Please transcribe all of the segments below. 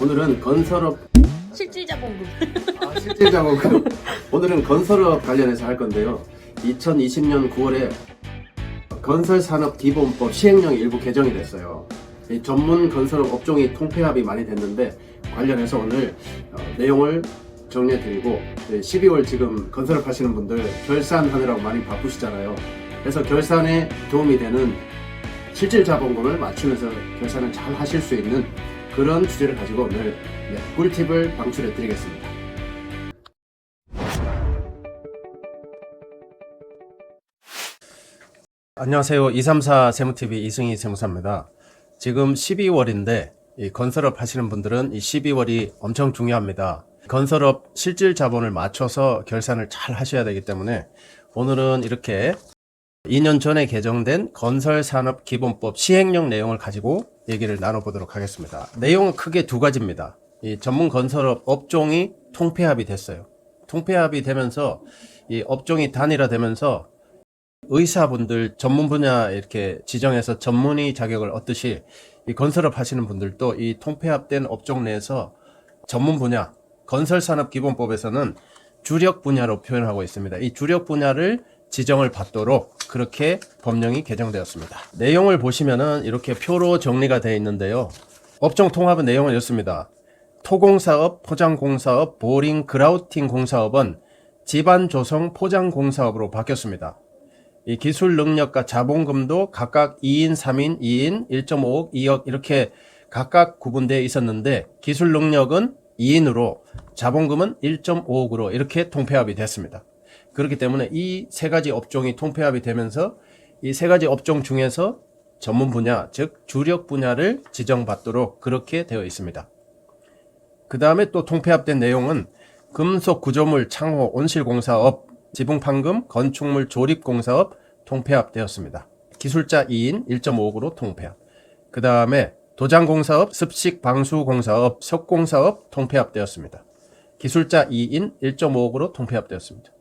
오늘은 건설업 실질자본금. 실질자본금 오늘은 건설업 관련해서 할 건데요. 2020년 9월에 건설산업기본법 시행령이 일부 개정이 됐어요. 이 전문 건설업 업종이 통폐합이 많이 됐는데 관련해서 오늘 내용을 정리해드리고 12월 지금 건설업 하시는 분들 결산하느라고 많이 바쁘시잖아요. 그래서 결산에 도움이 되는 실질자본금을 맞추면서 결산을 잘 하실 수 있는 그런 주제를 가지고 오늘 꿀팁을 방출해 드리겠습니다. 안녕하세요. 234 세무TV 이승희 세무사입니다. 지금 12월인데 이 건설업 하시는 분들은 이 12월이 엄청 중요합니다. 건설업 실질 자본을 맞춰서 결산을 잘 하셔야 되기 때문에 오늘은 이렇게 2년 전에 개정된 건설산업기본법 시행령 내용을 가지고 얘기를 나눠보도록 하겠습니다. 내용은 크게 두 가지입니다. 이 전문 건설업 업종이 통폐합이 됐어요. 통폐합이 되면서 이 업종이 단일화되면서 의사분들 전문 분야 이렇게 지정해서 전문의 자격을 얻듯이 이 건설업 하시는 분들도 이 통폐합된 업종 내에서 전문 분야, 건설산업기본법에서는 주력 분야로 표현하고 있습니다. 이 주력 분야를 지정을 받도록 그렇게 법령이 개정되었습니다. 내용을 보시면은 이렇게 표로 정리가 되어 있는데요. 업종 통합의 내용은 이렇습니다. 토공사업, 포장공사업, 보링, 그라우팅 공사업은 집안 조성 포장공사업으로 바뀌었습니다. 이 기술 능력과 자본금도 각각 2인, 3인, 2인, 1.5억, 2억 이렇게 각각 구분되어 있었는데 기술 능력은 2인으로 자본금은 1.5억으로 이렇게 통폐합이 됐습니다. 그렇기 때문에 이 세 가지 업종이 통폐합이 되면서 이 세 가지 업종 중에서 전문 분야, 즉 주력 분야를 지정받도록 그렇게 되어 있습니다. 그 다음에 또 통폐합된 내용은 금속 구조물 창호 온실공사업, 지붕판금 건축물 조립공사업 통폐합되었습니다. 기술자 2인 1.5억으로 통폐합. 그 다음에 도장공사업, 습식방수공사업, 석공사업 통폐합되었습니다. 기술자 2인 1.5억으로 통폐합되었습니다.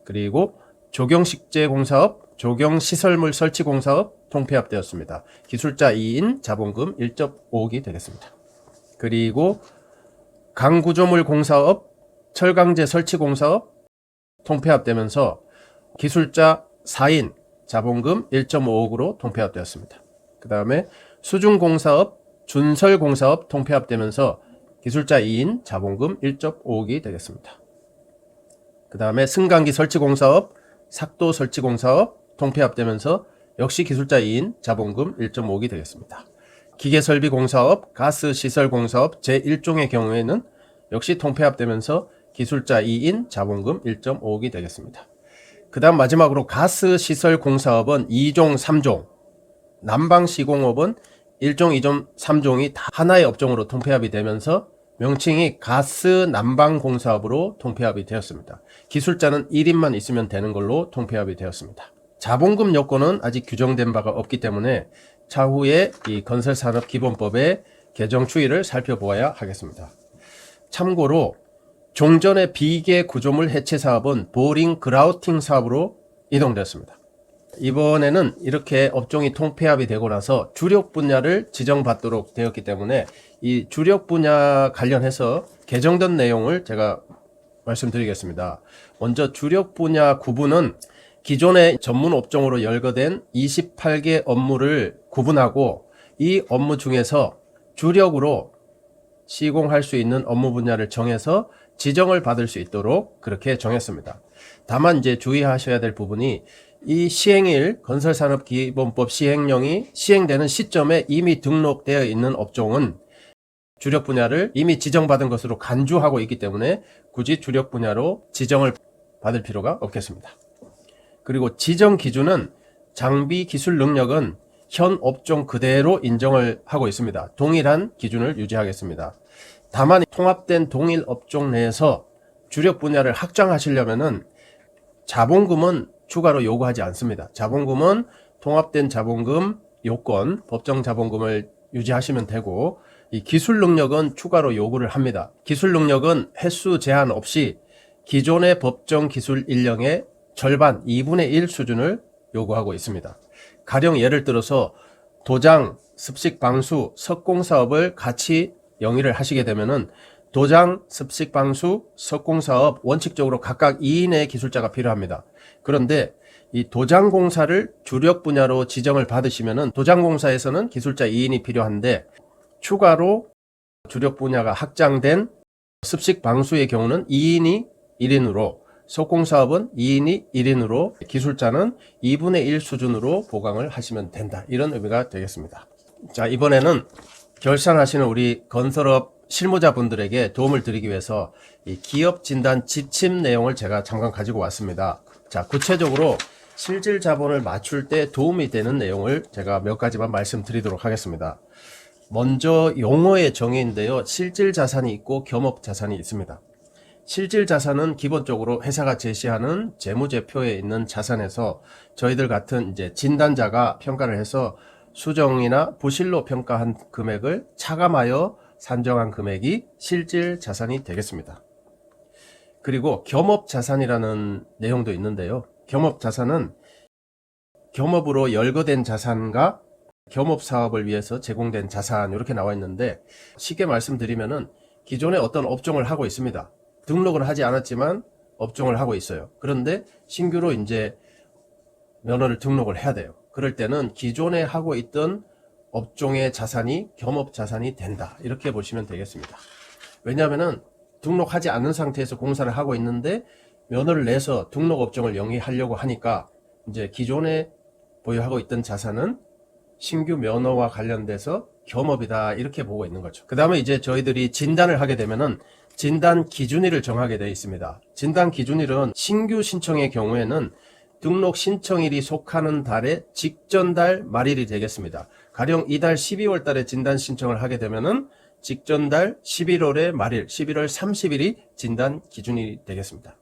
그리고 조경식재공사업, 조경시설물 설치공사업 통폐합되었습니다. 기술자 2인 자본금 1.5억이 되겠습니다. 그리고 강구조물 공사업, 철강제 설치공사업 통폐합되면서 기술자 4인 자본금 1.5억으로 통폐합되었습니다. 그 다음에 수중공사업, 준설공사업 통폐합되면서 기술자 2인 자본금 1.5억이 되겠습니다. 그 다음에 승강기 설치공사업, 삭도 설치공사업 통폐합되면서 역시 기술자 2인 자본금 1.5억이 되겠습니다. 기계설비공사업, 가스시설공사업 제1종의 경우에는 역시 통폐합되면서 기술자 2인 자본금 1.5억이 되겠습니다. 그 다음 마지막으로 가스시설공사업은 2종, 3종, 난방시공업은 1종, 2종, 3종이 다 하나의 업종으로 통폐합이 되면서 명칭이 가스난방공사업으로 통폐합이 되었습니다. 기술자는 1인만 있으면 되는 걸로 통폐합이 되었습니다. 자본금 요건은 아직 규정된 바가 없기 때문에 차후에 이 건설산업기본법의 개정 추이를 살펴보아야 하겠습니다. 참고로 종전의 비계 구조물 해체 사업은 보링 그라우팅 사업으로 이동되었습니다. 이번에는 이렇게 업종이 통폐합이 되고 나서 주력 분야를 지정받도록 되었기 때문에 이 주력 분야 관련해서 개정된 내용을 제가 말씀드리겠습니다. 먼저 주력 분야 구분은 기존의 전문 업종으로 열거된 28개 업무를 구분하고 이 업무 중에서 주력으로 시공할 수 있는 업무 분야를 정해서 지정을 받을 수 있도록 그렇게 정했습니다. 다만 이제 주의하셔야 될 부분이 이 시행일 건설산업기본법 시행령이 시행되는 시점에 이미 등록되어 있는 업종은 주력 분야를 이미 지정받은 것으로 간주하고 있기 때문에 굳이 주력 분야로 지정을 받을 필요가 없겠습니다. 그리고 지정 기준은 장비 기술 능력은 현 업종 그대로 인정을 하고 있습니다. 동일한 기준을 유지하겠습니다. 다만 통합된 동일 업종 내에서 주력 분야를 확장하시려면은 자본금은 추가로 요구하지 않습니다. 자본금은 통합된 자본금 요건, 법정 자본금을 유지하시면 되고 이 기술 능력은 추가로 요구를 합니다. 기술 능력은 횟수 제한 없이 기존의 법정 기술 인력의 절반 2분의 1 수준을 요구하고 있습니다. 가령 예를 들어서 도장, 습식 방수, 석공사업을 같이 영위를 하시게 되면은 도장, 습식 방수, 석공사업 원칙적으로 각각 2인의 기술자가 필요합니다. 그런데 이 도장공사를 주력 분야로 지정을 받으시면은 도장공사에서는 기술자 2인이 필요한데 추가로 주력 분야가 확장된 습식 방수의 경우는 2인이 1인으로, 석공사업은 2인이 1인으로 기술자는 2분의 1 수준으로 보강을 하시면 된다. 이런 의미가 되겠습니다. 자, 이번에는 결산하시는 우리 건설업 실무자분들에게 도움을 드리기 위해서 이 기업 진단 지침 내용을 제가 잠깐 가지고 왔습니다. 자, 구체적으로 실질 자본을 맞출 때 도움이 되는 내용을 제가 몇 가지만 말씀드리도록 하겠습니다. 먼저 용어의 정의인데요. 실질 자산이 있고 겸업 자산이 있습니다. 실질 자산은 기본적으로 회사가 제시하는 재무제표에 있는 자산에서 저희들 같은 이제 진단자가 평가를 해서 수정이나 부실로 평가한 금액을 차감하여 산정한 금액이 실질 자산이 되겠습니다. 그리고 겸업 자산이라는 내용도 있는데요. 겸업 자산은 겸업으로 열거된 자산과 겸업 사업을 위해서 제공된 자산 이렇게 나와 있는데 쉽게 말씀드리면은 기존에 어떤 업종을 하고 있습니다. 등록을 하지 않았지만 업종을 하고 있어요. 그런데 신규로 이제 면허를 등록을 해야 돼요. 그럴 때는 기존에 하고 있던 업종의 자산이 겸업 자산이 된다. 이렇게 보시면 되겠습니다. 왜냐하면은 등록하지 않은 상태에서 공사를 하고 있는데 면허를 내서 등록 업종을 영위하려고 하니까 이제 기존에 보유하고 있던 자산은 신규 면허와 관련돼서 겸업이다 이렇게 보고 있는 거죠. 그 다음에 이제 저희들이 진단을 하게 되면은 진단 기준일을 정하게 되어 있습니다. 진단 기준일은 신규 신청의 경우에는 등록 신청일이 속하는 달의 직전 달 말일이 되겠습니다. 가령 이달 12월 달에 진단 신청을 하게 되면은 직전 달 11월의 말일, 11월 30일이 진단 기준일이 되겠습니다.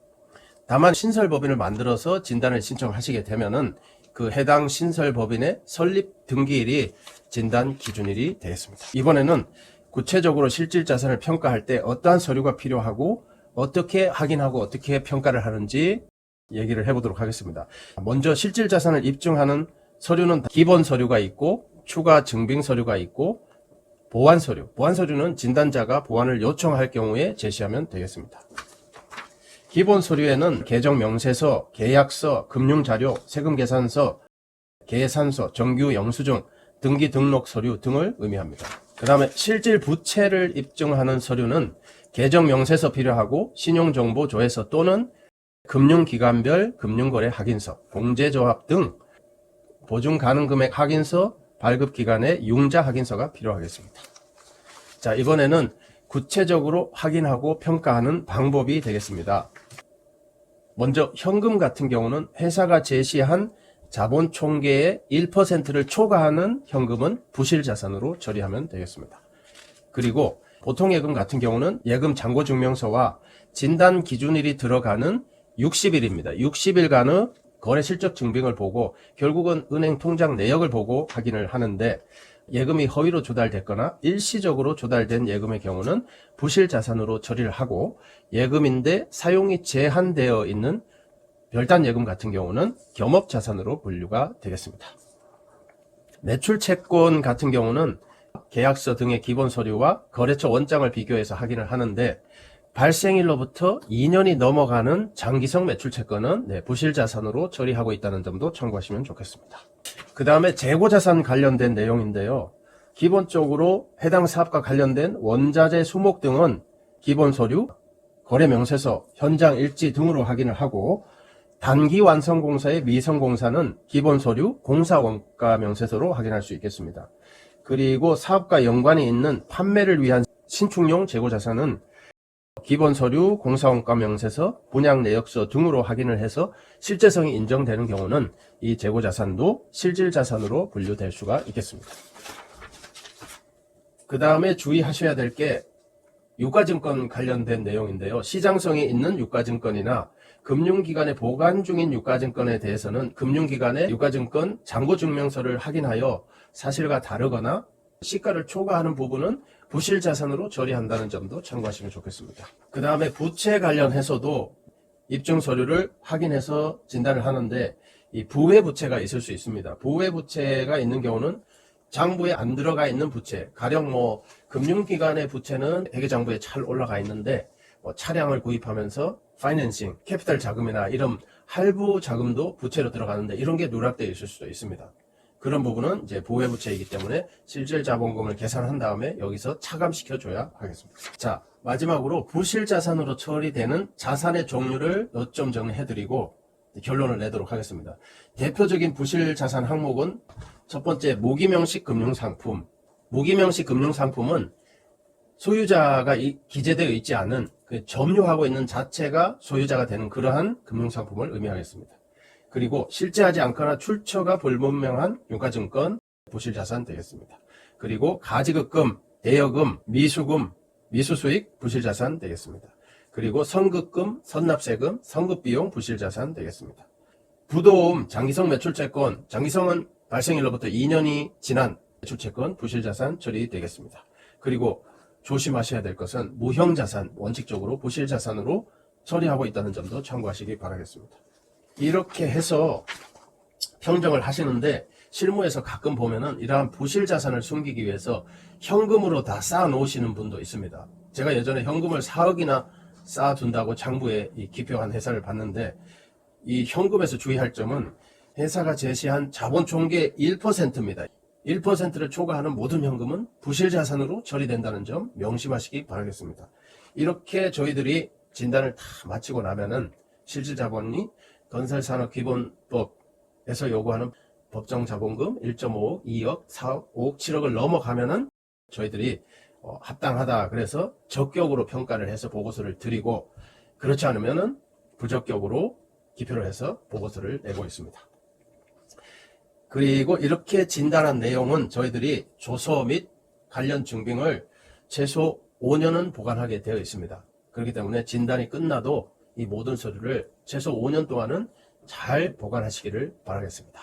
다만 신설법인을 만들어서 진단을 신청하시게 되면은 그 해당 신설법인의 설립 등기일이 진단 기준일이 되겠습니다. 이번에는 구체적으로 실질 자산을 평가할 때 어떠한 서류가 필요하고 어떻게 확인하고 어떻게 평가를 하는지 얘기를 해보도록 하겠습니다. 먼저 실질 자산을 입증하는 서류는 기본 서류가 있고 추가 증빙 서류가 있고 보완 서류. 보완 서류는 진단자가 보완을 요청할 경우에 제시하면 되겠습니다. 기본 서류에는 계정 명세서, 계약서, 금융자료, 세금계산서, 계산서, 정규 영수증, 등기 등록 서류 등을 의미합니다. 그 다음에 실질 부채를 입증하는 서류는 계정 명세서 필요하고 신용정보 조회서 또는 금융기관별 금융거래 확인서, 공제조합 등 보증 가능 금액 확인서, 발급기관의 융자 확인서가 필요하겠습니다. 자, 이번에는 구체적으로 확인하고 평가하는 방법이 되겠습니다. 먼저 현금 같은 경우는 회사가 제시한 자본 총계의 1%를 초과하는 현금은 부실자산으로 처리하면 되겠습니다. 그리고 보통예금 같은 경우는 예금 잔고증명서와 진단 기준일이 들어가는 60일입니다. 60일간의 거래 실적 증빙을 보고 결국은 은행 통장 내역을 보고 확인을 하는데 예금이 허위로 조달됐거나 일시적으로 조달된 예금의 경우는 부실자산으로 처리를 하고 예금인데 사용이 제한되어 있는 별단 예금 같은 경우는 겸업자산으로 분류가 되겠습니다. 매출채권 같은 경우는 계약서 등의 기본 서류와 거래처 원장을 비교해서 확인을 하는데 발생일로부터 2년이 넘어가는 장기성 매출채권은 부실자산으로 처리하고 있다는 점도 참고하시면 좋겠습니다. 그 다음에 재고자산 관련된 내용인데요. 기본적으로 해당 사업과 관련된 원자재 수목 등은 기본 서류, 거래명세서, 현장 일지 등으로 확인을 하고 단기 완성공사의 미성공사는 기본 서류, 공사원가 명세서로 확인할 수 있겠습니다. 그리고 사업과 연관이 있는 판매를 위한 신축용 재고자산은 기본 서류, 공사원가 명세서, 분양 내역서 등으로 확인을 해서 실제성이 인정되는 경우는 이 재고자산도 실질자산으로 분류될 수가 있겠습니다. 그 다음에 주의하셔야 될 게 유가증권 관련된 내용인데요. 시장성이 있는 유가증권이나 금융기관에 보관 중인 유가증권에 대해서는 금융기관의 유가증권 잔고증명서를 확인하여 사실과 다르거나 시가를 초과하는 부분은 부실자산으로 처리한다는 점도 참고하시면 좋겠습니다. 그 다음에 부채 관련해서도 입증서류를 확인해서 진단을 하는데 이 부회부채가 있을 수 있습니다. 부회부채가 있는 경우는 장부에 안 들어가 있는 부채, 가령 뭐 금융기관의 부채는 회계장부에 잘 올라가 있는데 뭐 차량을 구입하면서 파이낸싱, 캐피탈 자금이나 이런 할부 자금도 부채로 들어가는데 이런 게 누락되어 있을 수도 있습니다. 그런 부분은 이제 보회부채이기 때문에 실질 자본금을 계산한 다음에 여기서 차감시켜 줘야 하겠습니다. 자, 마지막으로 부실자산으로 처리되는 자산의 종류를 몇 점 정리해드리고 결론을 내도록 하겠습니다. 대표적인 부실자산 항목은 첫 번째, 무기명식 금융상품. 무기명식 금융상품은 소유자가 기재되어 있지 않은 점유하고 있는 자체가 소유자가 되는 그러한 금융상품을 의미하겠습니다. 그리고 실제하지 않거나 출처가 불분명한 유가증권, 부실자산 되겠습니다. 그리고 가지급금, 대여금, 미수금, 미수수익, 부실자산 되겠습니다. 그리고 선급금, 선납세금, 선급비용, 부실자산 되겠습니다. 부도움, 장기성 매출채권, 장기성은 발생일로부터 2년이 지난 매출채권, 부실자산 처리되겠습니다. 그리고 조심하셔야 될 것은 무형자산, 원칙적으로 부실자산으로 처리하고 있다는 점도 참고하시기 바라겠습니다. 이렇게 해서 평정을 하시는데 실무에서 가끔 보면은 이러한 부실자산을 숨기기 위해서 현금으로 다 쌓아 놓으시는 분도 있습니다. 제가 예전에 현금을 4억이나 쌓아둔다고 장부에 기표한 회사를 봤는데 이 현금에서 주의할 점은 회사가 제시한 자본 총계 1%입니다. 1%를 초과하는 모든 현금은 부실자산으로 처리된다는 점 명심하시기 바라겠습니다. 이렇게 저희들이 진단을 다 마치고 나면은 실질자본이 건설산업기본법에서 요구하는 법정자본금 1.5억, 2억, 4억, 5억, 7억을 넘어가면은 저희들이 합당하다 그래서 적격으로 평가를 해서 보고서를 드리고, 그렇지 않으면은 부적격으로 기표를 해서 보고서를 내고 있습니다. 그리고 이렇게 진단한 내용은 저희들이 조서 및 관련 증빙을 최소 5년은 보관하게 되어 있습니다. 그렇기 때문에 진단이 끝나도 이 모든 서류를 최소 5년 동안은 잘 보관하시기를 바라겠습니다.